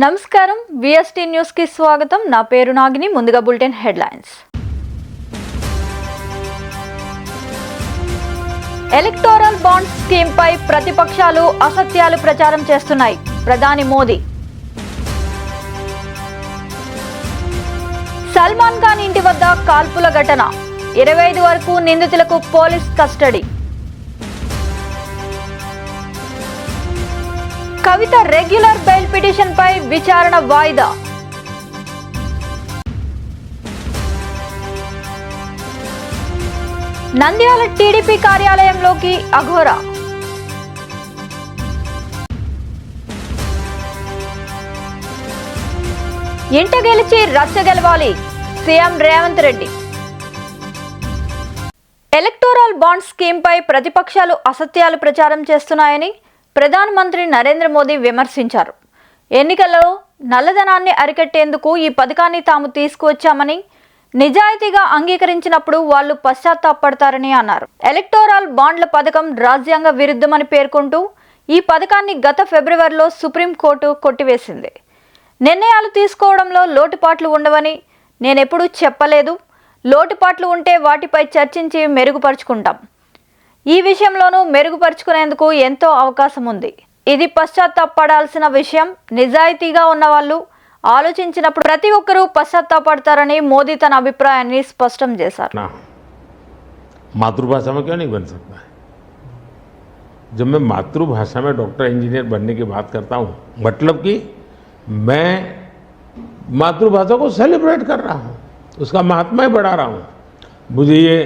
నమస్కారం VST news కి స్వాగతం. నా పేరు నాగిని. ముందుగా bulletin headlines. Electoral bond scheme పై ప్రతిపక్షాలు అసత్యాలు ప్రచారం చేస్తున్నాయి. ప్రధాని మోదీ. సల్మాన్ ఖాన్ ఇంటి వద్ద కాల్పుల ఘటన. 25 వరకు నిందితులకు police custody. Kavitha regular bail petition పై విచారణ వాయిదా. నంద్యాల టీడీపీ కార్యాలయంలోకి అఘోరా. ఇంట గెలిచి రచ్చ గెలవాలి CM Revanth Reddy. Electoral bond scheme పై ప్రతిపక్షాలు అసత్యాలు ప్రచారం చేస్తున్నాయని ప్రధానమంత్రి నరేంద్ర మోదీ విమర్శించారు. ఎన్నికల్లో నల్లధనాన్ని అరికట్టేందుకు ఈ పథకాన్ని తాము తీసుకువచ్చామని, నిజాయితీగా అంగీకరించినప్పుడు వాళ్లు పశ్చాత్తాపడతారని అన్నారు. ఎలక్టోరల్ బాండ్ల పథకం రాజ్యాంగ విరుద్ధమని పేర్కొంటూ ఈ పథకాన్ని గత ఫిబ్రవరిలో సుప్రీంకోర్టు కొట్టివేసింది. నిర్ణయాలు తీసుకోవడంలో లోటుపాట్లు ఉండవని నేనెప్పుడూ చెప్పలేదు. లోటుపాట్లు ఉంటే వాటిపై చర్చించి మెరుగుపరుచుకుంటాం. ఈ విషయంలోనూ మెరుగుపరుచుకునేందుకు ఎంతో అవకాశం ఉంది. ఇది పశ్చాత్తాపడాల్సిన విషయం. నిజాయితీగా ఉన్న వాళ్ళు ఆలోచించినప్పుడు ప్రతి ఒక్కరూ పశ్చాత్తాపడతారని మోదీ తన అభిప్రాయాన్ని స్పష్టం చేశారు. मातृभाषा में क्यों नहीं बन सकता है? जब मैं मातृभाषा में डॉक्टर इंजीनियर बनने की बात करता हूँ, मतलब कि मैं मातृभाषा को सेलिब्रेट कर रहा हूँ, उसका महात्मा बढ़ा रहा हूँ. मुझे ये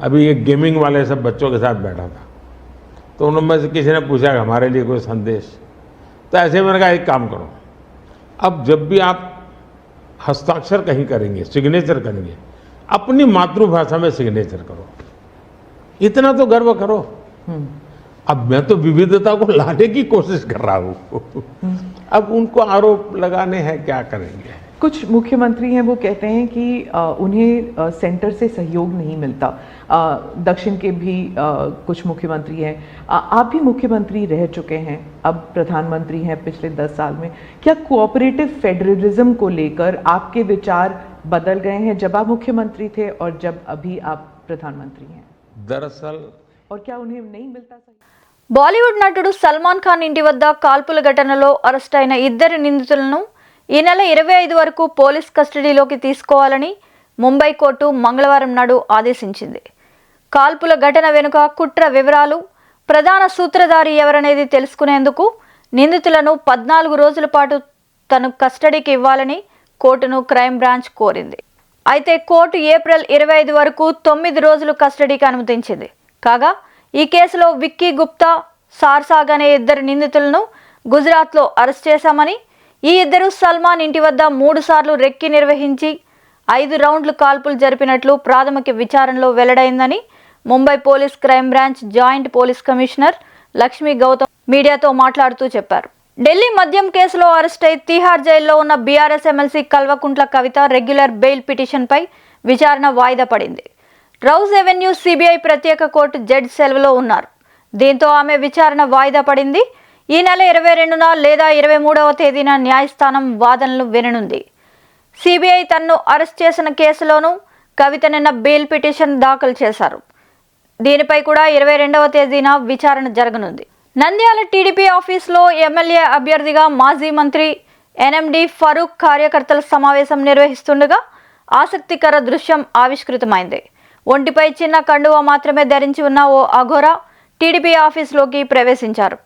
अभी एक गेमिंग वाले सब बच्चों के साथ बैठा था, तो उन्होंने से किसी ने पूछा कि हमारे लिए कोई संदेश, तो ऐसे मैंने कहा एक काम करो, अब जब भी आप हस्ताक्षर कहीं करेंगे, सिग्नेचर करेंगे, अपनी मातृभाषा में सिग्नेचर करो. इतना तो गर्व करो. अब मैं तो विविधता को लाने की कोशिश कर रहा हूँ. अब उनको आरोप लगाने हैं, क्या करेंगे? कुछ मुख्यमंत्री हैं वो कहते हैं कि उन्हें सेंटर से सहयोग नहीं मिलता. दक्षिण के भी कुछ मुख्यमंत्री हैं. आप भी मुख्यमंत्री रह चुके हैं, अब प्रधानमंत्री हैं पिछले 10 साल में. क्या कोऑपरेटिव फेडरलिज्म को लेकर आपके विचार बदल गए हैं जब आप मुख्यमंत्री थे और जब अभी आप प्रधानमंत्री हैं? दरअसल और क्या उन्हें नहीं मिलता? బాలీవుడ్ నటుడు సల్మాన్ ఖాన్ ఇంటి వద్ద కాల్పుల ఘటనలో అరెస్ట్ అయిన 2 నిందితులను ఈ నెల 25 వరకు పోలీస్ కస్టడీలోకి తీసుకోవాలని ముంబై కోర్టు మంగళవారం నాడు ఆదేశించింది. కాల్పుల ఘటన వెనుక కుట్ర వివరాలు, ప్రధాన సూత్రధారి ఎవరనేది తెలుసుకునేందుకు నిందితులను 14 రోజుల పాటు తను కస్టడీకి ఇవ్వాలని కోర్టును క్రైమ్ బ్రాంచ్ కోరింది. అయితే కోర్టు ఏప్రిల్ 25 వరకు 9 రోజులు కస్టడీకి అనుమతించింది. కాగా ఈ కేసులో విక్కీ గుప్తా, సార్సాగ్ అనే 2 నిందితులను గుజరాత్లో అరెస్ట్ చేశామని, ఈ 2 సల్మాన్ ఇంటి వద్ద 3 సార్లు రెక్కి నిర్వహించి 5 రౌండ్లు కాల్పులు జరిపినట్లు ప్రాథమిక విచారణలో వెల్లడైందని Mumbai police crime branch joint police commissioner Lakshmi Gautam మీడియాతో మాట్లాడుతూ చెప్పారు. ఢిల్లీ మద్యం కేసులో అరెస్ట్ అయి తిహార్ జైల్లో ఉన్న BRS MLC Kalvakuntla Kavitha regular bail పిటిషన్పై విచారణ వాయిదా పడింది. రౌజ్ ఎవెన్యూ సిబిఐ ప్రత్యేక కోర్టు జడ్జి సెలవులో ఉన్నారు. దీంతో ఆమె విచారణ వాయిదా పడింది. ఈ నెల 22న లేదా 23వ తేదీన న్యాయస్థానం వాదనలు విననుంది. సిబిఐ తన్ను అరెస్ట్ చేసిన కేసులోనూ కవిత నిన్న బెయిల్ పిటిషన్ దాఖలు చేశారు. దీనిపై కూడా 22వ తేదీన విచారణ జరగనుంది. నంద్యాల టీడీపీ ఆఫీసులో ఎమ్మెల్యే అభ్యర్థిగా మాజీ మంత్రి ఎన్ఎండి ఫరూక్ కార్యకర్తల సమావేశం నిర్వహిస్తుండగా ఆసక్తికర దృశ్యం ఆవిష్కృతమైంది. ఒంటిపై చిన్న కండువా మాత్రమే ధరించి ఉన్న ఓ అఘోరా టీడీపీ ఆఫీసులోకి ప్రవేశించారు.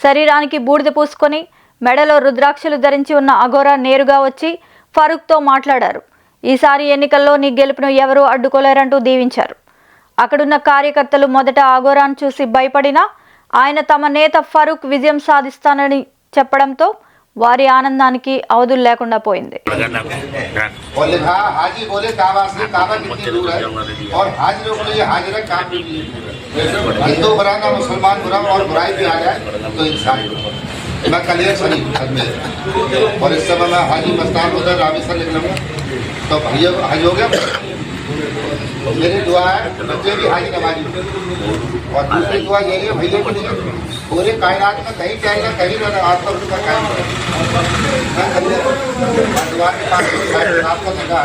శరీరానికి బూడిద పూసుకొని మెడలో రుద్రాక్షలు ధరించి ఉన్న అఘోరా నేరుగా వచ్చి ఫరూక్తో మాట్లాడారు. ఈసారి ఎన్నికల్లో నీ గెలుపును ఎవరూ అడ్డుకోలేరంటూ దీవించారు. అక్కడున్న కార్యకర్తలు మొదట అఘోరాను చూసి భయపడినా ఆయన తమ నేత ఫరూక్ విజయం సాధిస్తానని చెప్పడంతో వారి ఆనందానికి అవధులు లేకుండా పోయింది. मैं कलियर शरीफ में और इस समय मैं हाजी मस्तान उधर रावी सर लिख लूँगा तो हाजी हो गया. मेरी दुआ है बच्चे भी हाजी नमाजी और दूसरी दुआ यही है भैया के लिए पूरे कायनात में कहीं चाहे ना कहीं ना आपका उसका कायम दुआ के पास आपको लगा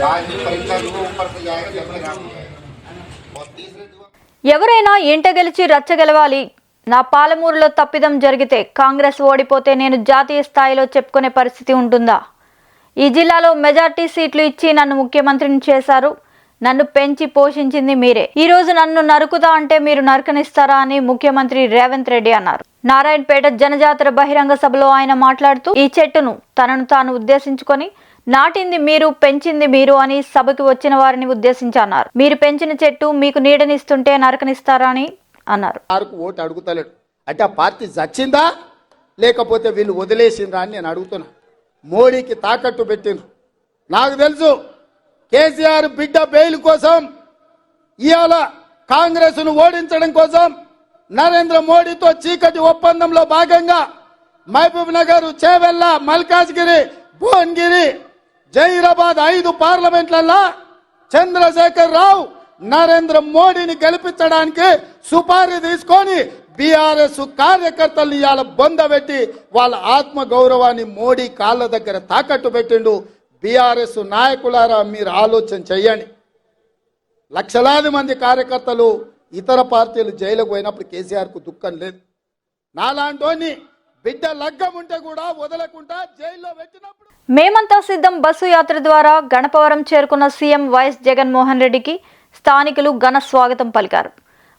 आज भी परीक्षा जो ऊपर से जाएगा जब तक आप और तीसरी दुआ ఎవరైనా ఇంట గెలిచి రచ్చ గెలవాలి. నా పాలమూరులో తప్పిదం జరిగితే కాంగ్రెస్ ఓడిపోతే నేను జాతీయ స్థాయిలో చెప్పుకునే పరిస్థితి ఉంటుందా? ఈ జిల్లాలో మెజార్టీ సీట్లు ఇచ్చి నన్ను ముఖ్యమంత్రిని చేశారు. నన్ను పెంచి పోషించింది మీరే. ఈ రోజు నన్ను నరుకుతా అంటే మీరు నరకనిస్తారా అని ముఖ్యమంత్రి రేవంత్ రెడ్డి అన్నారు. నారాయణపేట జనజాతర బహిరంగ సభలో ఆయన మాట్లాడుతూ ఈ చెట్టును తనను తాను ఉద్దేశించుకొని నాటింది మీరు, పెంచింది మీరు అని సభకి వచ్చిన వారిని ఉద్దేశించి అన్నారు. మీరు పెంచిన చెట్టు మీకు నీడనిస్తుంటే నరకనిస్తారా అని అన్నారు. ఓటు అడుగుతలేడు అంటే ఆ పార్టీ చచ్చిందా లేకపోతే వీళ్ళు వదిలేసిండ్రా అని నేను అడుగుతున్నా. మోడీకి తాకట్టు పెట్టిండ్రు. నాకు తెలుసు కేసీఆర్ బిడ్డ బెయిల్ కోసం ఇవాళ కాంగ్రెస్ ను ఓడించడం కోసం నరేంద్ర మోడీతో చీకటి ఒప్పందంలో భాగంగా మహబూబ్ నగర్, చేవెళ్ళ, మల్కాజ్గిరి, భువనగిరి, జహీరాబాద్ 5 పార్లమెంట్లలో చంద్రశేఖర్ రావు నరేంద్ర మోడీని గెలిపించడానికి సుపారీ తీసుకొని బీఆర్ఎస్ కార్యకర్తల్ని ఇవాళ బొందబెట్టి వాళ్ళ ఆత్మ గౌరవాన్ని మోడీ కాళ్ళ దగ్గర తాకట్టు పెట్టిండు. బీఆర్ఎస్ నాయకులారా మీరు ఆలోచన చెయ్యండి. లక్షలాది మంది కార్యకర్తలు ఇతర పార్టీలు జైలుకు పోయినప్పుడు కేసీఆర్ కు దుఃఖం లేదు. నాలాంటోని బిడ్డ లగ్గం ఉంటే కూడా వదలకుండా జైల్లో పెట్టినప్పుడు మేమంతా సిద్ధం బస్సు యాత్ర ద్వారా గణపవరం చేరుకున్న సీఎం వైఎస్ జగన్మోహన్ రెడ్డికి స్థానికులు ఘన స్వాగతం పలికారు.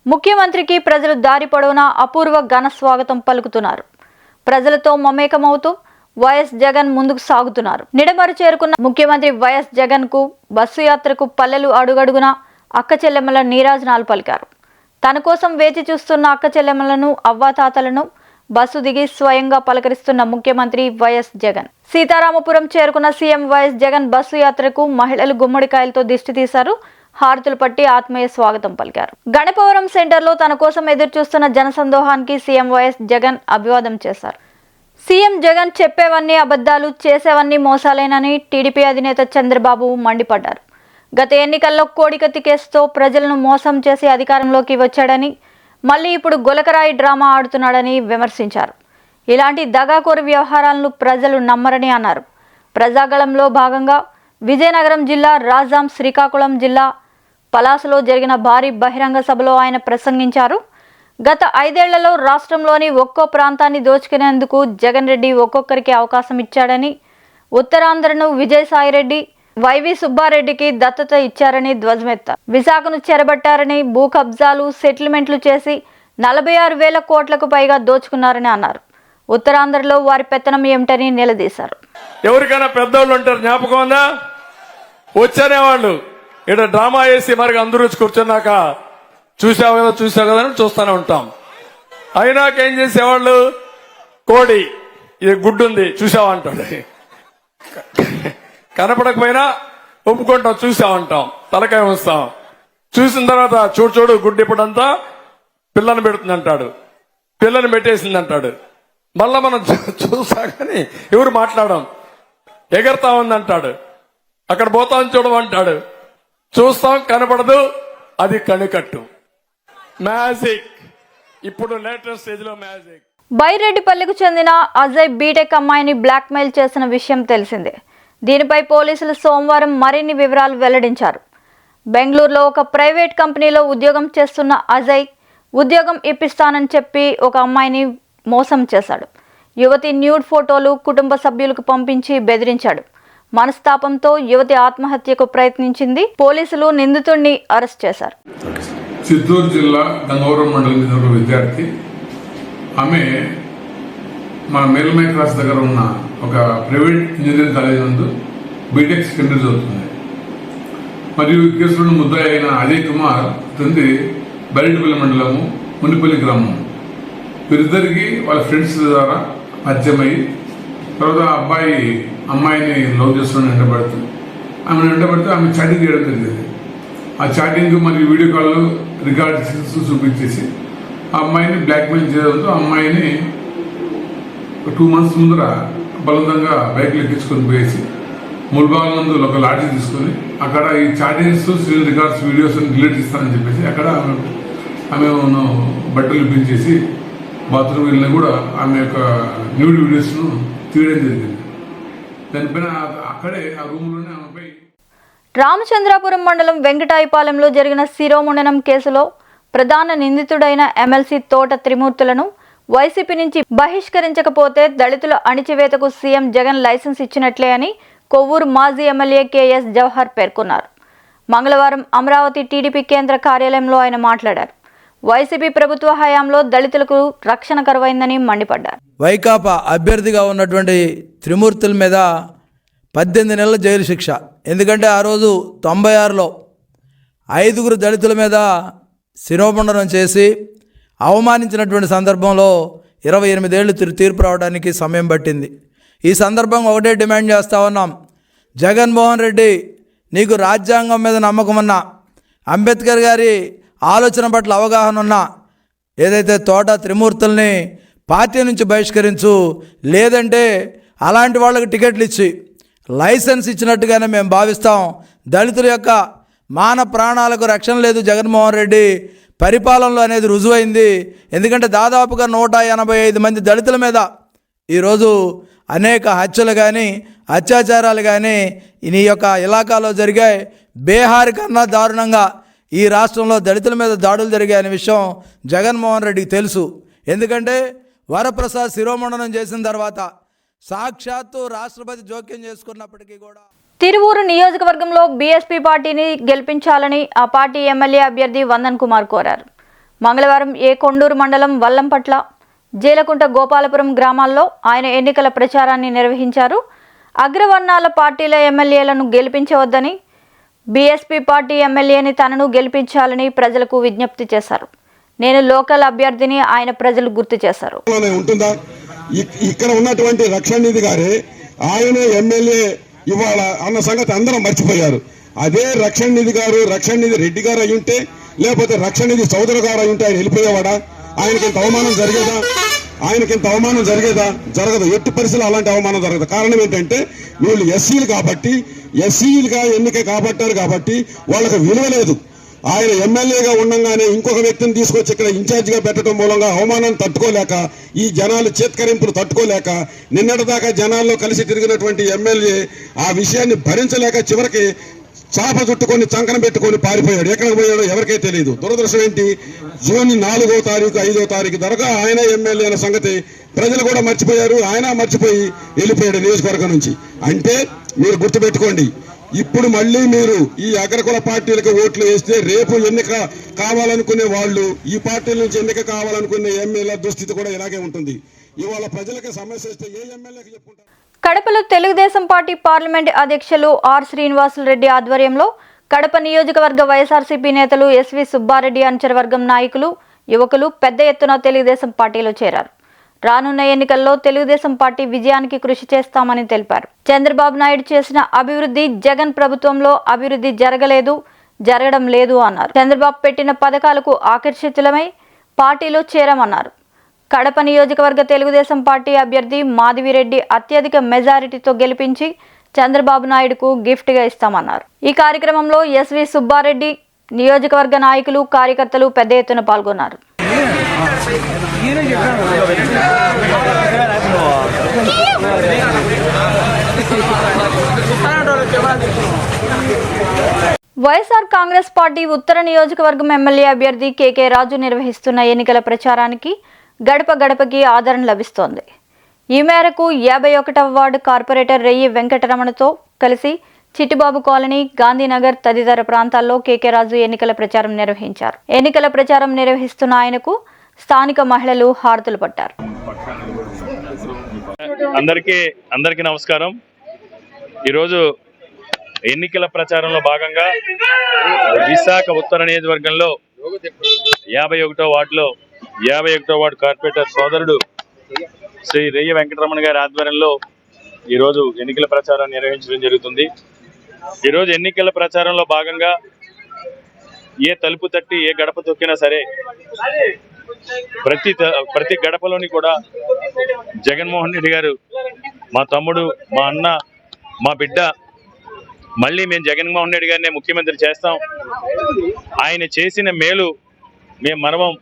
ముఖ్యమంత్రికి ప్రజలు దారి పొడవునా అపూర్వ ఘన స్వాగతం పలుకుతున్నారు. ప్రజలతో మమేకమవుతూ వైఎస్ జగన్ ముందుకు సాగుతున్నారు. నిడమరు చేరుకున్న ముఖ్యమంత్రి వైఎస్ జగన్ కు బస్సు యాత్రకు పల్లెలు అడుగడుగునా అక్క చెల్లెమ్మల నీరాజనాలు పలికారు. తన కోసం వేచి చూస్తున్న అక్క చెల్లెమ్మలను, అవ్వాతాతలను బస్సు దిగి స్వయంగా పలకరిస్తున్న ముఖ్యమంత్రి వైఎస్ జగన్. సీతారామపురం చేరుకున్న సీఎం వైఎస్ జగన్ బస్సు యాత్రకు మహిళలు గుమ్మడికాయలతో దిష్టి తీశారు. హారతులు పట్టి ఆత్మీయ స్వాగతం పలికారు. గణపవరం సెంటర్లో తన కోసం ఎదురుచూస్తున్న జనసందోహానికి సీఎం వైఎస్ జగన్ అభివాదం చేశారు. సీఎం జగన్ చెప్పేవన్నీ అబద్ధాలు, చేసేవన్నీ మోసాలేనని టీడీపీ అధినేత చంద్రబాబు మండిపడ్డారు. గత ఎన్నికల్లో కోడికత్తి కేసుతో ప్రజలను మోసం చేసి అధికారంలోకి వచ్చాడని, మళ్ళీ ఇప్పుడు గులకరాయి డ్రామా ఆడుతున్నాడని విమర్శించారు. ఇలాంటి దగాకోరు వ్యవహారాలను ప్రజలు నమ్మరని అన్నారు. ప్రజాగళంలో భాగంగా విజయనగరం జిల్లా, రాజాం, శ్రీకాకుళం జిల్లా పలాసలో జరిగిన భారీ బహిరంగ సభలో ఆయన ప్రసంగించారు. గత 5 ఏళ్లలో రాష్ట్రంలోని ఒక్కో ప్రాంతాన్ని దోచుకునేందుకు జగన్ రెడ్డి ఒక్కొక్కరికి అవకాశం ఇచ్చాడని, ఉత్తరాంధ్రను విజయసాయిరెడ్డి, వైవి సుబ్బారెడ్డికి దత్తత ఇచ్చారని ధ్వజమెత్తారు. విశాఖను చెరబట్టారని, భూ కబ్జాలు, సెటిల్మెంట్లు చేసి 46,000 కోట్లకు పైగా దోచుకున్నారని అన్నారు. ఉత్తరాంధ్రలో వారి పెత్తనం ఏమిటని నిలదీశారు. ఎవరికైనా పెద్దోళ్ళు ఉంటారు, జ్ఞాపకం ఉందా? వచ్చేవాళ్ళు ఇక్కడ డ్రామా వేసి మరి అందరూ వచ్చి కూర్చున్నాక చూసావు కదా అని చూస్తూనే ఉంటాం. అయినాక ఏం చేసేవాళ్ళు, కోడి ఇది గుడ్డు ఉంది చూసావా అంటాడు. కనపడకపోయినా ఒప్పుకుంటాం, చూసామంటాం, తలకాయ ఉంచుతాం. చూసిన తర్వాత చూడు గుడ్డు ఇప్పుడంతా పిల్లని పెడుతుంది అంటాడు, పిల్లని పెట్టేసింది అంటాడు. మళ్ళా మనం చూసా కానీ ఎవరు మాట్లాడడం, ఎగరతా ఉందంటాడు, అక్కడ పోతాం చూడమంటాడు, చూస్తాం కనపడదు, అది కనికట్టు. మ్యాజిక్, ఇప్పుడు లేటెస్ట్ స్టేజ్ లో మ్యాజిక్. బైరెడ్డిపల్లికి చెందిన అజయ్ బీటెక్ అమ్మాయిని బ్లాక్మెయిల్ చేసిన విషయం తెలిసిందే. దీనిపై పోలీసులు సోమవారం మరిన్ని వివరాలు వెల్లడించారు. బెంగళూరులో ఒక ప్రైవేట్ కంపెనీలో ఉద్యోగం చేస్తున్న అజయ్ ఉద్యోగం ఇప్పిస్తానని చెప్పి ఒక అమ్మాయిని మోసం చేశాడు. యువతి న్యూడ్ ఫోటోలు కుటుంబ సభ్యులకు పంపించి బెదిరించాడు. మనస్తాపంతో యువతి ఆత్మహత్యకు ప్రయత్నించింది. పోలీసులు నిందితుడిని అరెస్ట్ చేశారు. చిత్తూరు జిల్లా గంగవరం మండలం చెందిన విద్యార్థి, ఆమె మన మేల్మై క్రాస్ దగ్గర ఉన్న ఒక ప్రైవేట్ ఇంజనీరింగ్ కాలేజ్ నందు బీటెక్ సెకండరీ చదువుతుంది. మరియు ఈ కేసులో ముద్దాయి అయిన అజయ్ కుమార్ తండ్రి బైరెడ్డిపల్లి మండలము మునిపల్లి గ్రామం. వీరిద్దరికి వాళ్ళ ఫ్రెండ్స్ ద్వారా పరిచయమయ్యి తర్వాత అబ్బాయి అమ్మాయిని లవ్ చేస్తున్న వెంటబడుతూ ఆమె చాటింగ్ చేయడం జరిగింది. ఆ చాటింగ్ మరియు వీడియో కాల్ రికార్డ్ చేసి చూపించేసి ఆ అమ్మాయిని బ్లాక్మెయిల్ చేయడంతో అమ్మాయిని 2 months ముందర బలవంతంగా బైక్లు ఎక్కించుకొని పోయేసి ముల్బాగ్ నందు ఒక లాఠీ తీసుకొని అక్కడ ఈ chattings screen records videos delete ఇస్తానని చెప్పేసి అక్కడ ఆమె బట్టలు ఇప్పించేసి బాత్రూమ్ వెళ్ళినా కూడా ఆమె యొక్క న్యూడ్ వీడియోస్ను తీయడం జరిగింది. దానిపైన అక్కడే ఆ రూమ్లోనే ఆమెపై రామచంద్రాపురం మండలం వెంకటాయపాలెంలో జరిగిన శిరోముండనం కేసులో ప్రధాన నిందితుడైన ఎమ్మెల్సీ తోట త్రిమూర్తులను వైసీపీ నుంచి బహిష్కరించకపోతే దళితుల అణిచివేతకు సీఎం జగన్ లైసెన్స్ ఇచ్చినట్లే అని కొవ్వూరు మాజీ ఎమ్మెల్యే కేఎస్ జవహర్ పేర్కొన్నారు. మంగళవారం అమరావతి టీడీపీ కేంద్ర కార్యాలయంలో ఆయన మాట్లాడారు. వైసీపీ ప్రభుత్వ హయాంలో దళితులకు రక్షణ కరువైందని మండిపడ్డారు. వైకాపా అభ్యర్థిగా ఉన్నటువంటి త్రిమూర్తుల మీద 18 నెలల జైలు శిక్ష. ఎందుకంటే ఆ రోజు 96లో 5 దళితుల మీద శిరోముండనం చేసి అవమానించినటువంటి సందర్భంలో 28 ఏళ్ళు తీర్పు రావడానికి సమయం పట్టింది. ఈ సందర్భంగా ఒకటే డిమాండ్ చేస్తూ ఉన్నాం. జగన్మోహన్ రెడ్డి, నీకు రాజ్యాంగం మీద నమ్మకం ఉన్నా, అంబేద్కర్ గారి ఆలోచన పట్ల అవగాహన ఉన్నా, ఏదైతే తోట త్రిమూర్తుల్ని పార్టీ నుంచి బహిష్కరించు, లేదంటే అలాంటి వాళ్ళకి టికెట్లు ఇచ్చి లైసెన్స్ ఇచ్చినట్టుగానే మేము భావిస్తాం. దళితుల యొక్క మాన ప్రాణాలకు రక్షణ లేదు జగన్మోహన్ రెడ్డి పరిపాలనలో అనేది రుజువైంది. ఎందుకంటే దాదాపుగా 185 మంది దళితుల మీద ఈరోజు అనేక హత్యలు కానీ అత్యాచారాలు కానీ ఈ యొక్క ఇలాకాలో జరిగాయి. బీహార్ కన్నా దారుణంగా ఈ రాష్ట్రంలో దళితుల మీద దాడులు జరిగాయనే విషయం జగన్మోహన్ రెడ్డికి తెలుసు. ఎందుకంటే వరప్రసాద్ శిరోముండనం చేసిన తర్వాత సాక్షాత్తు రాష్ట్రపతి జోక్యం చేసుకున్నప్పటికీ కూడా తిరువూరు నియోజకవర్గంలో బీఎస్పీ పార్టీని గెలిపించాలని ఆ పార్టీ ఎమ్మెల్యే అభ్యర్థి వందన్ కుమార్ కోరారు. మంగళవారం కొండూరు మండలం వల్లంపట్ల, జేలకుంట, గోపాలపురం గ్రామాల్లో ఆయన ఎన్నికల ప్రచారాన్ని నిర్వహించారు. అగ్రవర్ణాల పార్టీల ఎమ్మెల్యేలను గెలిపించవద్దని, బీఎస్పీ పార్టీ ఎమ్మెల్యేని తనను గెలిపించాలని ప్రజలకు విజ్ఞప్తి చేశారు. నేను లోకల్ అభ్యర్థిని ఆయన ప్రజలు గుర్తు చేశారు. ఇక్కడ ఉన్నటువంటి రక్షణ నిధి గారే ఆయన ఎమ్మెల్యే ఇవాళ అన్న సంగతి అందరం మర్చిపోయారు. అదే రక్షణ నిధి గారు, రక్షణ నిధి రెడ్డి గారు అయి ఉంటే, లేకపోతే రక్షణ నిధి చౌదరి గారు అయి ఉంటే ఆయన వెళ్ళిపోయేవాడా? ఆయనకి ఇంత అవమానం జరిగేదా? జరగదు. ఎట్టి పరిస్థితులు అలాంటి అవమానం జరగదు. కారణం ఏంటంటే వీళ్ళు ఎస్సీలు కాబట్టి, ఎస్సీలుగా ఎన్నిక కాబట్టారు కాబట్టి వాళ్ళకి విలువ లేదు. ఆయన ఎమ్మెల్యేగా ఉండగానే ఇంకొక వ్యక్తిని తీసుకొచ్చి ఇక్కడ ఇన్ఛార్జిగా పెట్టడం మూలంగా అవమానాన్ని తట్టుకోలేక, ఈ జనాలు చేత్కరింపులు తట్టుకోలేక, నిన్నటిదాకా జనాల్లో కలిసి తిరిగినటువంటి ఎమ్మెల్యే ఆ విషయాన్ని భరించలేక చివరికి చాప చుట్టుకొని చంకన పెట్టుకొని పారిపోయాడు. ఎక్కడికి పోయాడో ఎవరికే తెలియదు. దురదృష్టం ఏంటి, జూన్ 4వ తారీఖు 5వ తారీఖు దాకా ఆయన ఎమ్మెల్యే అనే సంగతి ప్రజలు కూడా మర్చిపోయారు. ఆయన మర్చిపోయి వెళ్ళిపోయాడు నియోజకవర్గం నుంచి. అంటే మీరు గుర్తుపెట్టుకోండి, ఇప్పుడు మళ్ళీ మీరు ఈ అగ్రకుల పార్టీలకు ఓట్లు వేస్తే రేపు ఎన్నిక కావాలనుకునే వాళ్ళు, ఈ పార్టీల నుంచి ఎన్నిక కావాలనుకునే ఎమ్మెల్యే దుస్థితి కూడా ఇలాగే ఉంటుంది. ఇవాళ ప్రజలకు సమస్య వస్తే ఏ ఎమ్మెల్యేకి చెప్పుకుంటారు? కడపలో తెలుగుదేశం పార్టీ పార్లమెంట్ అధ్యక్షులు ఆర్ శ్రీనివాసులరెడ్డి ఆధ్వర్యంలో కడప నియోజకవర్గ వైఎస్ఆర్సీపీ నేతలు ఎస్వి సుబ్బారెడ్డి అనుచరవర్గం నాయకులు, యువకులు పెద్ద ఎత్తున తెలుగుదేశం పార్టీలో చేరారు. రానున్న ఎన్నికల్లో తెలుగుదేశం పార్టీ విజయానికి కృషి చేస్తామని తెలిపారు. చంద్రబాబు నాయుడు చేసిన అభివృద్ధి జగన్ ప్రభుత్వంలో అభివృద్ధి జరగడం లేదు అన్నారు. చంద్రబాబు పెట్టిన పథకాలకు ఆకర్షితులమై పార్టీలో చేరామన్నారు. కడప నియోజకవర్గ తెలుగుదేశం పార్టీ అభ్యర్థి మాధవిరెడ్డి అత్యధిక మెజారిటీతో గెలిపించి చంద్రబాబు నాయుడుకు గిఫ్ట్గా ఇస్తామన్నారు. ఈ కార్యక్రమంలో ఎస్వి సుబ్బారెడ్డి, నియోజకవర్గ నాయకులు, కార్యకర్తలు పెద్ద ఎత్తున పాల్గొన్నారు. వైఎస్ఆర్ కాంగ్రెస్ పార్టీ ఉత్తర నియోజకవర్గం ఎమ్మెల్యే అభ్యర్థి కేకే రాజు నిర్వహిస్తున్న ఎన్నికల ప్రచారానికి గడప గడపకి ఆదరణ లభిస్తోంది. ఈ మేరకు 51వ వార్డు కార్పొరేటర్ రెయ్యి వెంకటరమణతో కలిసి చిట్టిబాబు కాలనీ, గాంధీనగర్ తదితర ప్రాంతాల్లో కేకే రాజు ఎన్నికల ప్రచారం నిర్వహించారు. ఎన్నికల ప్రచారం నిర్వహిస్తున్న ఆయనకు స్థానిక మహిళలు హారతులు పట్టారు. అందరికీ నమస్కారం. ఈరోజు ఎన్నికల ప్రచారంలో భాగంగా విశాఖ ఉత్తర నియోజకవర్గంలో 51వ వార్డు కార్పొరేటర్ సోదరుడు శ్రీ రెయ్య వెంకటరమణ గారి ఆధ్వర్యంలో ఈరోజు ఎన్నికల ప్రచారాన్ని నిర్వహించడం జరుగుతుంది. ఈరోజు ఎన్నికల ప్రచారంలో భాగంగా ఏ తలుపు తట్టి ఏ గడప తొక్కినా సరే ప్రతి గడపలోని కూడా జగన్మోహన్ రెడ్డి గారు, మా తమ్ముడు, మా అన్న, మా బిడ్డ మళ్ళీ మేము జగన్మోహన్ రెడ్డి గారినే ముఖ్యమంత్రి చేస్తాం. ఆయన చేసిన మేలు మేము మరవం,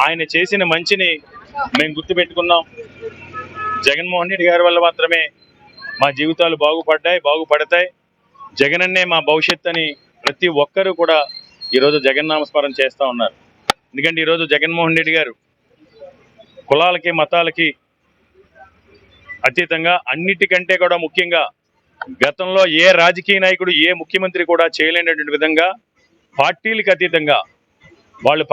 ఆయన చేసిన మంచిని మేము గుర్తుపెట్టుకున్నాం. జగన్మోహన్ రెడ్డి గారి వల్ల మాత్రమే మా జీవితాలు బాగుపడతాయి. జగనన్నే మా భవిష్యత్ అని ప్రతి ఒక్కరూ కూడా ఈరోజు జగన్నామస్మరణ చేస్తూ ఉన్నారు. ఎందుకంటే ఈరోజు జగన్మోహన్ రెడ్డి గారు కులాలకి మతాలకి అతీతంగా అన్నిటికంటే కూడా ముఖ్యంగా గతంలో ఏ రాజకీయ నాయకుడు ఏ ముఖ్యమంత్రి కూడా చేయలేనటువంటి విధంగా పార్టీలకు అతీతంగా వాళ్ళు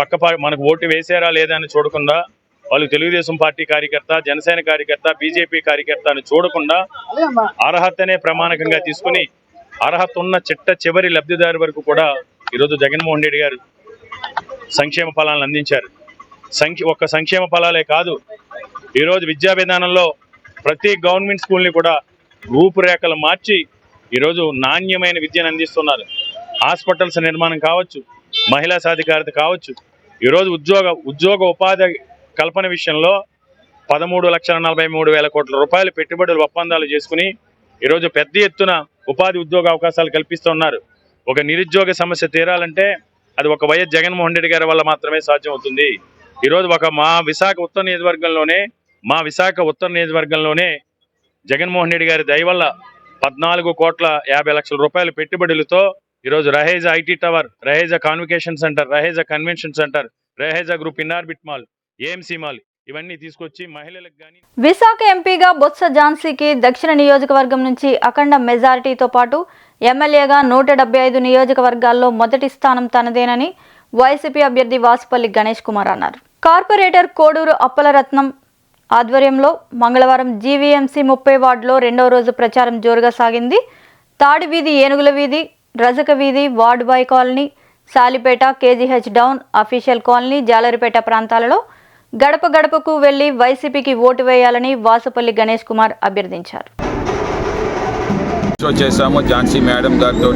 మనకు ఓటు వేసారా లేదా అని చూడకుండా, వాళ్ళు తెలుగుదేశం పార్టీ కార్యకర్త, జనసేన కార్యకర్త, బీజేపీ కార్యకర్త అని చూడకుండా అర్హతనే ప్రమాణకంగా తీసుకుని అర్హత ఉన్న చివరి లబ్ధిదారు వరకు కూడా ఈరోజు జగన్మోహన్ రెడ్డి గారు సంక్షేమ ఫలాలను అందించారు. ఒక్క సంక్షేమ ఫలాలే కాదు, ఈరోజు విద్యా విధానంలో ప్రతి గవర్నమెంట్ స్కూల్ని కూడా రూపురేఖలు మార్చి ఈరోజు నాణ్యమైన విద్యను అందిస్తున్నారు. హాస్పిటల్స్ నిర్మాణం కావచ్చు, మహిళా సాధికారత కావచ్చు, ఈరోజు ఉద్యోగ ఉపాధి కల్పన విషయంలో 13,43,000 కోట్ల రూపాయల పెట్టుబడులు ఒప్పందాలు చేసుకుని ఈరోజు పెద్ద ఎత్తున ఉపాధి ఉద్యోగ అవకాశాలు కల్పిస్తున్నారు. ఒక నిరుద్యోగ సమస్య తీరాలంటే అది ఒక వైఎస్ జగన్మోహన్ రెడ్డి గారి వల్ల మాత్రమే సాధ్యం అవుతుంది. ఈరోజు మా విశాఖ ఉత్తర నియోజకవర్గంలోనే జగన్మోహన్ రెడ్డి గారి దయ వల్ల 14,50,00,000 రూపాయల పెట్టుబడులతో ఈరోజు Raheja IT tower, Raheja convocation centre, Raheja convention centre, Raheja group Inorbit mall, AMC mall ఇవన్నీ తీసుకొచ్చి మహిళలకు కానీ. విశాఖ ఎంపీగా బొత్స ఝాన్సీకి దక్షిణ నియోజకవర్గం నుంచి అఖండ మెజారిటీతో పాటు ఎమ్మెల్యేగా 175 నియోజకవర్గాల్లో మొదటి స్థానం తనదేనని వైసీపీ అభ్యర్థి వాసుపల్లి గణేష్ కుమార్ అన్నారు. కార్పొరేటర్ కోడూరు అప్పలరత్నం ఆధ్వర్యంలో మంగళవారం జీవీఎంసీ 30 వార్డులో 2వ రోజు ప్రచారం జోరుగా సాగింది. తాడి వీధి, ఏనుగుల వీధి, రజక వీధి, ward boy colony, Salipeta, KGH down, official colony, Jalaripeta ప్రాంతాలలో గడప గడపకు వెళ్లి వైసీపీకి ఓటు వేయాలని వాసుపల్లి గణేష్ కుమార్ అభ్యర్థించారు. చేశాము ఝాన్సీ మేడం గారితో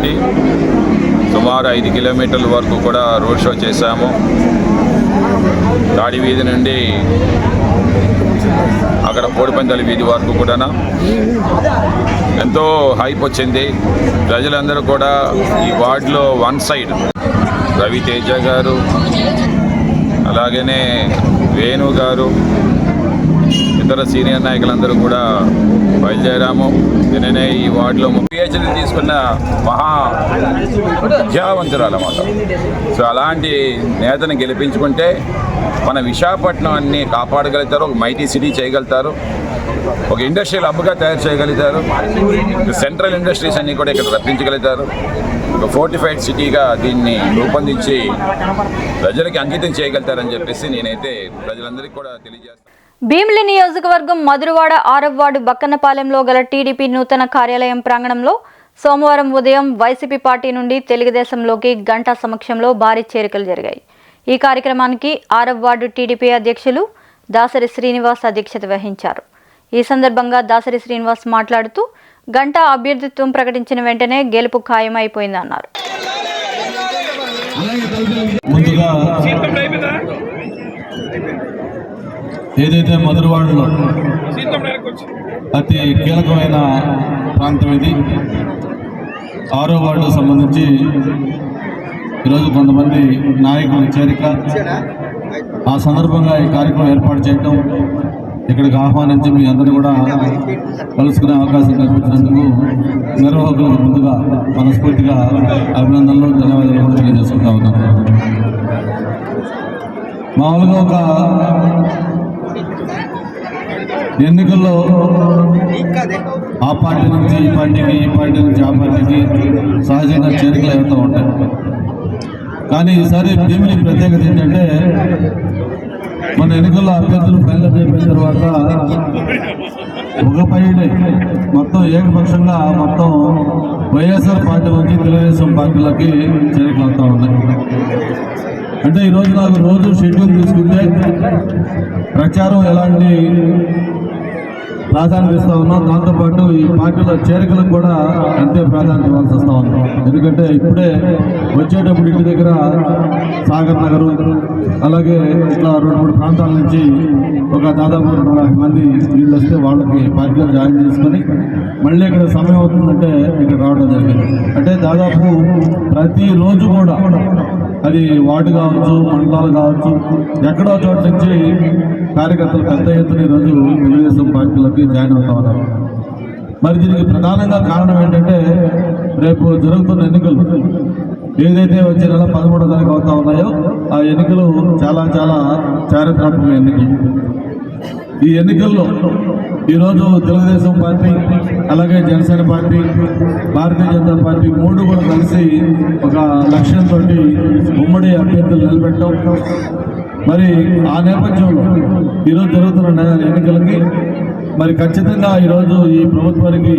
సుమారు 5 కిలోమీటర్ల వరకు కూడా రోడ్ షో చేశాము. తాడి వీధి నుండి అక్కడ కోడిపందాల వీధి వరకు కూడా ఎంతో హైప్ వచ్చింది. ప్రజలందరూ కూడా ఈ వార్డులో వన్ సైడ్ రవితేజ గారు, అలాగనే వేణు గారు, ఇతర సీనియర్ నాయకులందరూ కూడా బయలుదేరాము. నేనే ఈ వార్డులో పిహెచ్డీ తీసుకున్న విద్యావంతురాలన్నమాట. సో అలాంటి నేతను గెలిపించుకుంటే మన విశాఖపట్నాన్ని కాపాడగలుగుతారు, ఒక మైటీ సిటీ చేయగలుగుతారు, ఒక ఇండస్ట్రియల్ హబ్గా తయారు చేయగలుగుతారు, సెంట్రల్ ఇండస్ట్రీస్ అన్నీ కూడా ఇక్కడ రప్పించగలుగుతారు, ఒక ఫోర్టిఫైడ్ సిటీగా దీన్ని రూపొందించి ప్రజలకి అంకితం చేయగలుగుతారని చెప్పేసి నేనైతే ప్రజలందరికీ కూడా తెలియజేస్తాను. భీమిలి నియోజకవర్గం మధురవాడ 6వ వార్డు బక్కన్నపాలెంలో గల టీడీపీ నూతన కార్యాలయం ప్రాంగణంలో సోమవారం ఉదయం వైసీపీ పార్టీ నుండి తెలుగుదేశంలోకి గంటా సమక్షంలో భారీ చేరికలు జరిగాయి. ఈ కార్యక్రమానికి 6వ వార్డు టీడీపీ అధ్యక్షులు దాసరి శ్రీనివాస్ అధ్యక్షత వహించారు. ఈ సందర్భంగా దాసరి శ్రీనివాస్ మాట్లాడుతూ గంటా అభ్యర్థిత్వం ప్రకటించిన వెంటనే గెలుపు ఖాయమైపోయిందన్నారు. ఏదైతే మధురవాడలో అతి కీలకమైన ప్రాంతం ఇది, 6వ వార్డుకు సంబంధించి ఈరోజు కొంతమంది నాయకుల చేరిక, ఆ సందర్భంగా ఈ కార్యక్రమం ఏర్పాటు చేయడం, ఇక్కడికి ఆహ్వానించి మీ అందరూ కూడా కలుసుకునే అవకాశం కల్పించినందుకు నిర్వాహకులకు ముందుగా మనస్ఫూర్తిగా అభినందనలు, ధన్యవాదాలు కూడా తెలియజేసుకుంటా ఉన్నాను. మామూలుగా ఒక ఎన్నికల్లో ఆ పార్టీ నుంచి ఈ పార్టీకి, ఈ పార్టీ నుంచి ఆ పార్టీకి సహజంగా చేరికలు అవుతూ ఉంటాయి. కానీ ఈసారి భీమిలి ప్రత్యేకత ఏంటంటే మన ఎన్నికల్లో అభ్యర్థులు ఫైనల్ అయిపోయిన తర్వాత ఒక పైడే మొత్తం ఏకపక్షంగా మొత్తం వైఎస్ఆర్ పార్టీ నుంచి తెలుగుదేశం పార్టీలకి చేరికలు అవుతూ ఉన్నాయి. అంటే ఈరోజు నాకు రోజు షెడ్యూల్ తీసుకుంటే ప్రచారం ఎలాంటి ప్రాధాన్యత ఇస్తా ఉన్నాం. దాంతోపాటు ఈ పార్టీలో చేరికలకు కూడా అంతే ప్రాధాన్యత ఇవ్వాల్సి వస్తా ఉన్నాం. ఎందుకంటే ఇప్పుడే వచ్చేటప్పుడు ఇంటి దగ్గర సాగర్ నగరు అలాగే ఇట్లా 2-3 ప్రాంతాల నుంచి ఒక దాదాపు 250 మంది వీళ్ళు వస్తే వాళ్ళకి పార్టీలో జాయిన్ చేసుకొని మళ్ళీ ఇక్కడ సమయం అవుతుందంటే ఇక్కడ రావడం జరిగింది. అంటే దాదాపు ప్రతిరోజు కూడా అది వార్డు కావచ్చు, మండలాలు కావచ్చు, ఎక్కడో చోట నుంచి కార్యకర్తలు పెద్ద ఎత్తున ఈరోజు తెలుగుదేశం పార్టీలోకి జాయిన్ అవుతా ఉన్నారు. మరి దీనికి ప్రధానంగా కారణం ఏంటంటే రేపు జరుగుతున్న ఎన్నికలు ఏదైతే వచ్చే నెల 13వ తారీఖు అవుతా ఉన్నాయో ఆ ఎన్నికలు చాలా చాలా చారిత్రాత్మక ఎన్నికలు. ఈ ఎన్నికల్లో ఈరోజు తెలుగుదేశం పార్టీ అలాగే జనసేన పార్టీ, భారతీయ జనతా పార్టీ 3 కూడా కలిసి ఒక లక్ష్యంతో ఉమ్మడి అభ్యర్థులు నిలబెట్టాం. మరి ఆ నేపథ్యంలో ఈరోజు జరుగుతున్న ఎన్నికలకి మరి ఖచ్చితంగా ఈరోజు ఈ ప్రభుత్వానికి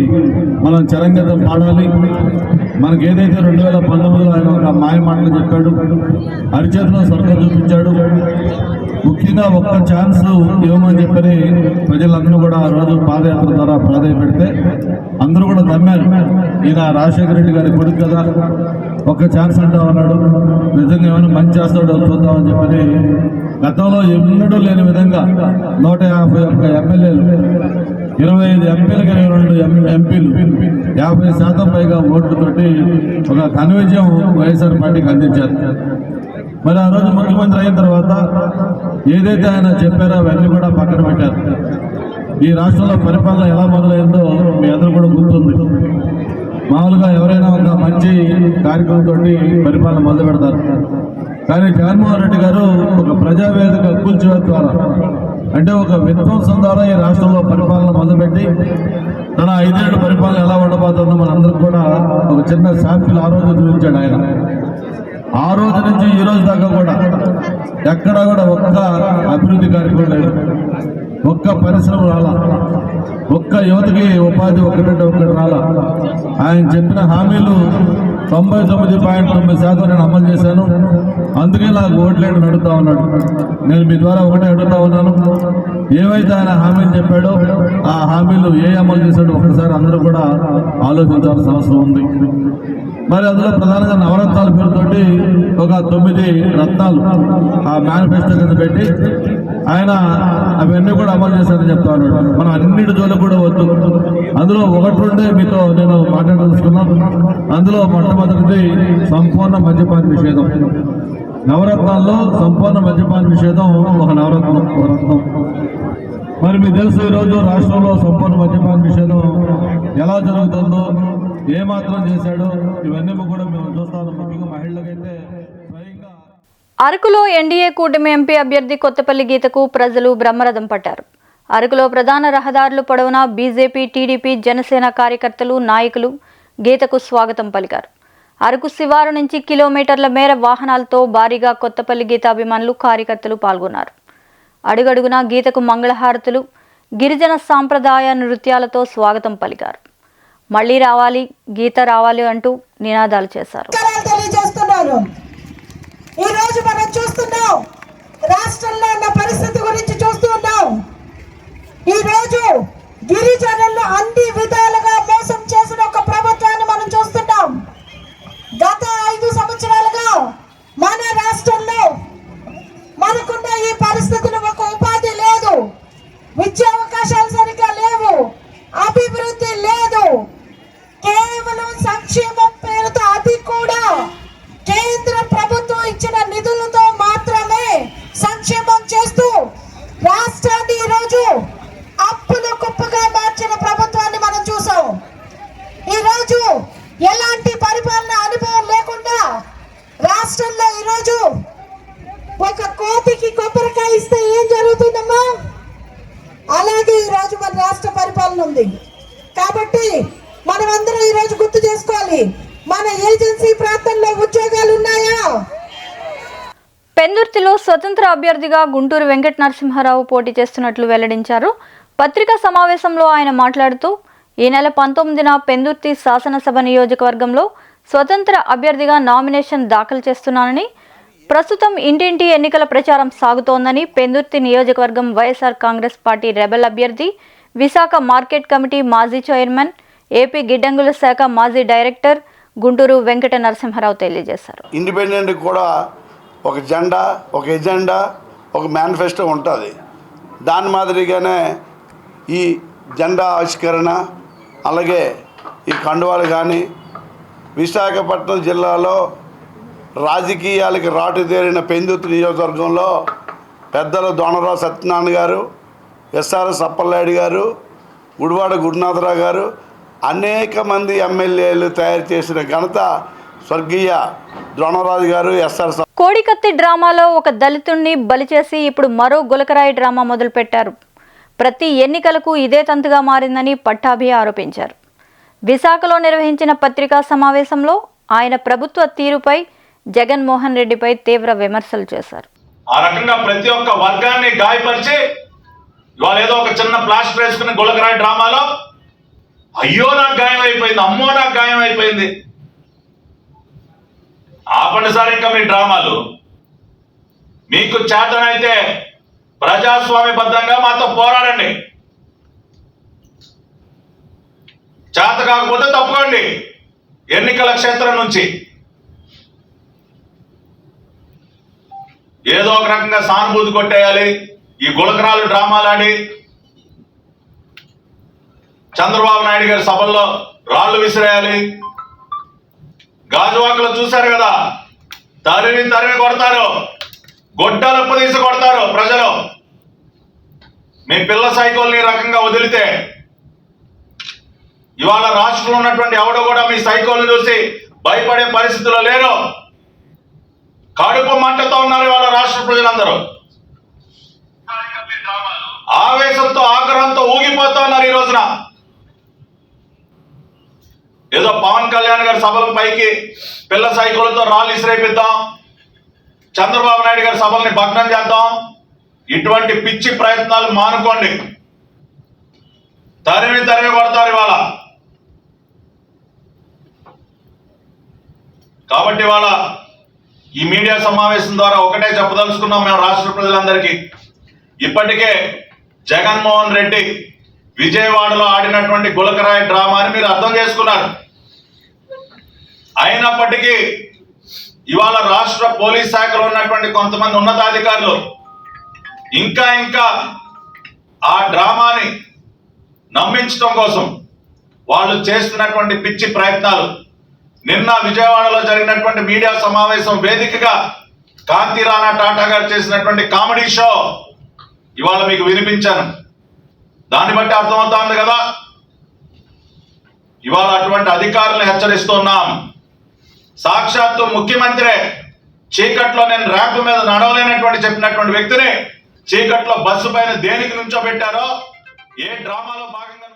మనం చరంగతం పాడాలి. మనకి ఏదైతే 2019లో ఆయన ఒక మాయ మాటలు చెప్పాడు, అరిచేతిలో స్వర్గం చూపించాడు, ముఖ్యంగా ఒక్క ఛాన్స్ ఇవ్వమని చెప్పని ప్రజలందరూ కూడా ఆ రోజు పాదయాత్ర ద్వారా ప్రాధాన్యపెడితే అందరూ కూడా నమ్మారు. ఈయన రాజశేఖర రెడ్డి గారి కొడుకు కదా, ఒక్క ఛాన్స్ అంటా ఉన్నాడు, నిజంగా ఏమైనా మంచి చేస్తాడో చూద్దామని చెప్పని గతంలో ఎన్నడూ లేని విధంగా 151 ఎమ్మెల్యేలు, 25 ఎంపీలకు 22 ఎంపీలు, 50% పైగా ఓట్లతోటి ఒక ఘన విజయం వైఎస్ఆర్ పార్టీకి అందించారు. మరి ఆ రోజు ముఖ్యమంత్రి అయిన తర్వాత ఏదైతే ఆయన చెప్పారో అవన్నీ కూడా పక్కన పెట్టారు. ఈ రాష్ట్రంలో పరిపాలన ఎలా మొదలైందో మీ అందరూ కూడా గుర్తుంది. మామూలుగా ఎవరైనా ఒక మంచి కార్యక్రమంతో పరిపాలన మొదలు పెడతారు. కానీ జగన్మోహన్ రెడ్డి గారు ఒక ప్రజావేదిక కూల్చివేత ద్వారా, అంటే ఒక విధ్వంసం ద్వారా ఈ రాష్ట్రంలో పరిపాలన మొదలుపెట్టి తన 5 ఏళ్ల పరిపాలన ఎలా ఉండబోతుందో మనందరికి కూడా ఒక చిన్న శాంపిల్ ఆ రోజు చూపించాడు ఆయన. ఆ రోజు నుంచి ఈ రోజు దాకా కూడా ఎక్కడా కూడా ఒక్క అభివృద్ధి కార్యక్రమం లేదు, ఒక్క పరిశ్రమ రాలా, ఒక్క యువతకి ఉపాధి ఒకటి రాలా. ఆయన చెప్పిన హామీలు 99.9% నేను అమలు చేశాను, అందుకే నాకు ఓట్లేడు అడుగుతా ఉన్నాడు. నేను మీ ద్వారా ఒకటే అడుగుతా ఉన్నాను, ఏవైతే ఆయన హామీలు చెప్పాడో ఆ హామీలు అమలు చేశాడో ఒకసారి అందరూ కూడా ఆలోచించాల్సిన అవసరం ఉంది. మరి అందులో ప్రధానంగా నవరత్నాల పేరుతోటి ఒక 9 రత్నాలు ఆ మేనిఫెస్టో కింద పెట్టి ఆయన అవన్నీ కూడా అమలు చేశారని చెప్తా ఉన్నాడు. మనం అన్నిటి జోలికి కూడా వద్దు, అందులో 1-2 మీతో నేను మాట్లాడదలుచుకున్నాను. అందులో మొట్టమొదటిది సంపూర్ణ మద్యపాన నిషేధం. నవరత్నాల్లో సంపూర్ణ మద్యపాన నిషేధం ఒక నవరత్నం. మరి మీకు తెలుసు ఈరోజు రాష్ట్రంలో సంపూర్ణ మద్యపాన నిషేధం ఎలా జరుగుతుందో, ఏమాత్రం చేశాడో ఇవన్నీ కూడా మేము చూస్తాము. ముఖ్యంగా మహిళలకైతే స్వయంగా అరకులో ఎన్డీఏ కూటమి ఎంపీ అభ్యర్థి కొత్తపల్లి గీతకు ప్రజలు బ్రహ్మరథం పట్టారు. అరకులో ప్రధాన రహదారులు పొడవునా బీజేపీ, టీడీపీ, జనసేన కార్యకర్తలు, నాయకులు గీతకు స్వాగతం పలికారు. అరకు శివారు నుంచి కిలోమీటర్ల మేర వాహనాలతో భారీగా కొత్తపల్లి గీత అభిమానులు, కార్యకర్తలు పాల్గొన్నారు. అడుగడుగునా గీతకు మంగళహారతులు, గిరిజన సాంప్రదాయ నృత్యాలతో స్వాగతం పలికారు. మళ్లీ రావాలి, గీత రావాలి అంటూ నినాదాలు చేశారు. ఈ రోజు మనం చూస్తున్నాం, రాష్ట్రంలో ఉన్న పరిస్థితి గురించి చూస్తున్నాం. ఈ రోజు గిరిజనులను అన్ని విధాలుగా మోసం చేసిన ఒక ప్రభుత్వాన్ని మనం చూస్తున్నాం. గత 5 సంవత్సరాలుగా మన రాష్ట్రంలో మనకున్న ఈ పరిస్థితులు, ఒక ఉపాధి లేదు, విద్యా అవకాశాలు సరిగ్గా లేవు, అభివృద్ధి లేదు, కేవలం సంక్షేమం పేరుతో, అది కూడా కేంద్ర ప్రభుత్వం ఇచ్చిన నిధులతో మాత్రమే సంక్షేమం చేస్తూ రాష్ట్రాన్ని ఈరోజు అప్పుల కుప్పగా మార్చిన ప్రభుత్వాన్ని మనం చూసాం. ఈరోజు ఎలాంటి పరిపాలన అనుభవం లేకుండా రాష్ట్రంలో ఈరోజు ఒక కోతికి కొబ్బరికాయ ఇస్తే ఏం జరుగుతుందమ్మా, అలాగే ఈరోజు మన రాష్ట్ర పరిపాలన ఉంది. కాబట్టి మనమందరం ఈరోజు గుర్తు చేసుకోవాలి, మన ఏజెన్సీ ప్రాంతంలో ఉద్యోగాలు ఉన్నాయా? పెందుర్తిలో స్వతంత్ర అభ్యర్థిగా గుంటూరు వెంకట నరసింహారావు పోటీ చేస్తున్నట్లు వెల్లడించారు. పత్రికా సమావేశంలో ఆయన మాట్లాడుతూ, ఈ నెల 19న పెందుర్తి శాసనసభ నియోజకవర్గంలో స్వతంత్ర అభ్యర్థిగా నామినేషన్ దాఖలు చేస్తున్నానని, ప్రస్తుతం ఇంటింటి ఎన్నికల ప్రచారం సాగుతోందని, పెందుర్తి నియోజకవర్గం వైఎస్ఆర్ కాంగ్రెస్ పార్టీ రెబెల్ అభ్యర్థి విశాఖ మార్కెట్ కమిటీ మాజీ చైర్మన్, ఏపీ గిడ్డంగుల శాఖ మాజీ డైరెక్టర్ గుంటూరు వెంకట నరసింహారావు తెలియజేశారు. ఇండిపెండెంట్ కూడా ఒక జెండా, ఒక ఎజెండా, ఒక మేనిఫెస్టో ఉంటుంది. దాని మాదిరిగానే ఈ జెండా ఆవిష్కరణ, అలాగే ఈ కండువాలు కానీ విశాఖపట్నం జిల్లాలో రాజకీయాలకి రాటుదేరిన పెందుర్తి నియోజకవర్గంలో పెద్దలు దొనరావు సత్యనారాయణ గారు, ఎస్ఆర్ఎస్ అప్పలనాయుడు గారు, గుడివాడ గురునాథరావు గారు, అనేక మంది ఎమ్మెల్యేలు తయారు చేసిన ఘనత స్వర్గీయ ద్రోణరాజు గారు, ఎస్ఆర్ఎస్. కోడికత్తి డ్రామాలో ఒక దళితుణ్ణి బలి చేసి ఇప్పుడు మరో గులకరాయి డ్రామా మొదలుపెట్టారు. ప్రతి ఎన్నికలకు ఇదే తంతుగా మారిందని పట్టాభి ఆరోపించారు. విశాఖలో నిర్వహించిన పత్రికా సమావేశంలో ఆయన ప్రభుత్వ తీరుపై జగన్మోహన్ రెడ్డిపై తీవ్ర విమర్శలు చేశారు. ఆ రకంగా ప్రతి ఒక్క వర్గాన్ని గాయపరిచి ఇవాళ ఏదో ఒక చిన్న ప్లాస్టర్ వేసుకుని గులకరాయి డ్రామాలో అయ్యో నాకు గాయం అయిపోయింది, అమ్మో నాకు గాయం అయిపోయింది. ఆపండి సార్ ఇంకా మీ డ్రామాలు. మీకు చేతనైతే ప్రజాస్వామ్యబద్ధంగా మాతో పోరాడండి, చేత కాకపోతే తప్పుకోండి ఎన్నికల క్షేత్రం నుంచి. ఏదో ఒక రకంగా సానుభూతి కొట్టేయాలి, ఈ గులకరాలు డ్రామాలాడి చంద్రబాబు నాయుడు గారి సభల్లో రాళ్లు విసిరేయాలి. గాజువాకలో చూశారు కదా, తరిమి తరిమి కొడతారు, గొడ్డలప్పు తీసి కొడతారు ప్రజలు. మీ పిల్ల సైకోల్ని రకంగా వదిలితే ఇవాళ రాష్ట్రంలో ఉన్నటువంటి ఎవడో కూడా మీ సైకోల్ని చూసి భయపడే పరిస్థితిలో లేరు. కడుపు మంటతో ఉన్నారు ఇవాళ రాష్ట్ర ప్రజలందరూ. ఆవేశంతో, ఆగ్రహంతో ఊగిపోతూ ఉన్నారు ఈ రోజున. ఏదో పవన్ కళ్యాణ్ గారి సభల పైకి పిల్ల సైకిళ్లతో రాళ్ళు ఇసిరేపిద్దాం, చంద్రబాబు నాయుడు గారి సభల్ని భగ్నం చేద్దాం, ఇటువంటి పిచ్చి ప్రయత్నాలు మానుకోండి. తరిమి తరిమి కొడతారు ఇవాళ. కాబట్టి ఇవాళ ఈ మీడియా సమావేశం ద్వారా ఒకటే చెప్పదలుచుకున్నాం మేము రాష్ట్ర ప్రజలందరికీ. ఇప్పటికే జగన్మోహన్ రెడ్డి విజయవాడలో ఆడినటువంటి గులకరాయి డ్రామాని మీరు అర్థం చేసుకున్నారు. అయినప్పటికీ ఇవాళ రాష్ట్ర పోలీస్ శాఖలో ఉన్నటువంటి కొంతమంది ఉన్నతాధికారులు ఇంకా ఇంకా ఆ డ్రామాని నమ్మించడం కోసం వాళ్ళు చేస్తున్నటువంటి పిచ్చి ప్రయత్నాలు. నిన్న విజయవాడలో జరిగినటువంటి మీడియా సమావేశం వేదికగా కాంతి రాణా టాటా గారు చేసినటువంటి కామెడీ షో ఇవాళ మీకు వినిపించాను. దాన్ని బట్టి అర్థమవుతోంది కదా, ఇవాళ అటువంటి అధికారులను హెచ్చరిస్తున్నాం. సాక్షాత్తు ముఖ్యమంత్రి చీకట్లో నేను ర్యాంపు మీద నడవలేనటువంటి చెప్పినటువంటి వ్యక్తిని చీకట్లో బస్సు పైన దేనికి నుంచోబెట్టారో, ఏ డ్రామాలో భాగంగా